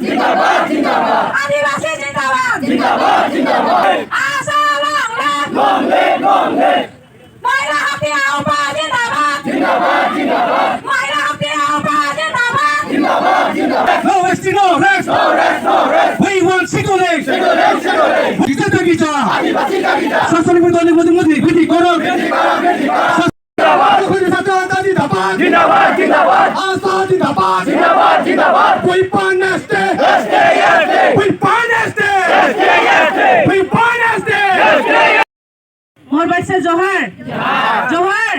जिंदाबाद जिंदाबाद आदिवासी जिंदाबाद जिंदाबाद जिंदाबाद आशा लॉन्ग लिव महिला हत्याओं पर जिंदाबाद जिंदाबाद जिंदाबाद महिला हत्याओं पर जिंदाबाद जिंदाबाद जिंदाबाद No resting, no rest. No rest, no rest. We want single leg. Single leg, single leg. Kita tak kita. आदिवासी का Gita Sasal bertani mudi kuti korang. जिंदाबाद Kuti satu tadi dapat. जिंदाबाद जिंदाबाद Asa di dapat. जिंदाबाद जिंदाबाद We paneste. Este este We paneste. este este We paneste. More but से जोहर जोहर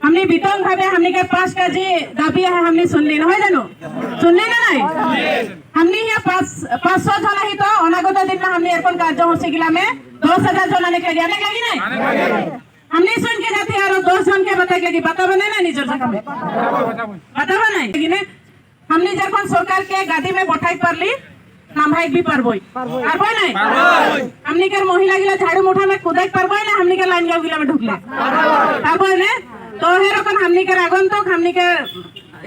हमने बितंग भावे हमने के 5 का जी दाबी है हमने सुन ली ना जानो सुन ली ना नहीं हमने ये 500 जना ही तो अनागत दिन में हमने एरकन कार्य हो सिगिला में 10,000 जना निकल गया नहीं हमने सुन के जाती है और 10 जन के बताए लगी बता बने ना निजर जगह में बता बने लेकिन हमने जरकन सरकार के गादी में बैठाई कर ली नाम भाई भी परबोई परबोई नहीं हमनी के महिला गिला झाड़ू मुठा में कुदाई परबोई ना हमनी के लाइन गाँव गिला में ढुकले परबोई ने तो हे रकन हमनी के आगंतुक हमनी के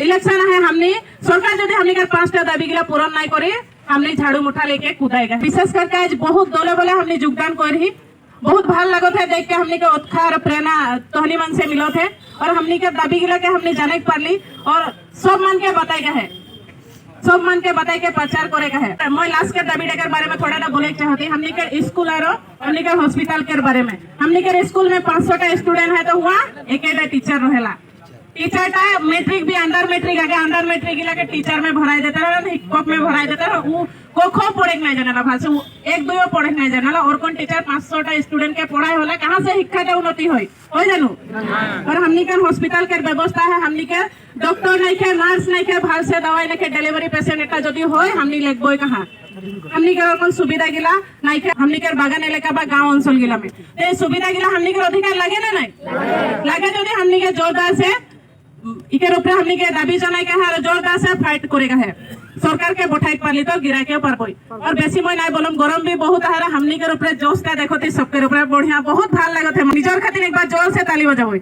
इलेक्शन है हमनी सरकार यदि हमनी के 5टा दाबी गिला पूरण नहीं करे हमनी झाड़ू मुठा लेके कुदाएगा विशेष करके आज बहुत दौले बोले हमनी योगदान करी बहुत भाल लगो थे देख के हमनी के उत्साह और प्रेरणा तोहनी मन से मिलो थे और हमनी के दाबी गिला के हमनी जाने पार ली और सब मन के बताएगा है सब मन के बताई के प्रचार करेगा है मैं लास्ट के दाबी के बारे में थोड़ा ना बोले चाहती हमनी के स्कूल और हमनी के हॉस्पिटल के बारे में हमनी के स्कूल में 500 का स्टूडेंट है तो हुआ एक टीचर रहेला टीचर का मैट्रिक भी अंडर मैट्रिक आगे अंडर मैट्रिक गिला के टीचर में भराई देता रहा हिकॉप में भराई देता रहा वो कोखो पढ़े नहीं जाना भाषा एक दो पढ़े नहीं जाना और कौन टीचर 500 टा स्टूडेंट के पढ़ाई होला कहाँ से शिक्षा के उन्नति हो जानू और हमनी के हॉस्पिटल के व्यवस्था है हमनी के डॉक्टर नहीं के नर्स नहीं के भाल से दवाई नहीं के डिलीवरी पेशेंट एटा जदि होय हमनी लेगबोय कहाँ हमनी के कोन सुविधा गिला नहीं के हमनी के बागान इलाका बा गांव अंचल गिला में ते सुविधा गिला हमनी के अधिकार लागे ना नहीं लागे जदि हमनी के जोरदार से इके ऊपर हमनी के दाबी जनाई के है जोरदार से फाइट करेगा है सरकार के बैठाई पाली तो गिरा के परबोई और बेसी मैं नहीं बोलम गरम भी बहुत है हमनी के ऊपर जोश का देखो सबके ऊपर बढ़िया बहुत भाल लगत है निजर खातिर एक बार जोर से ताली बजाबोई।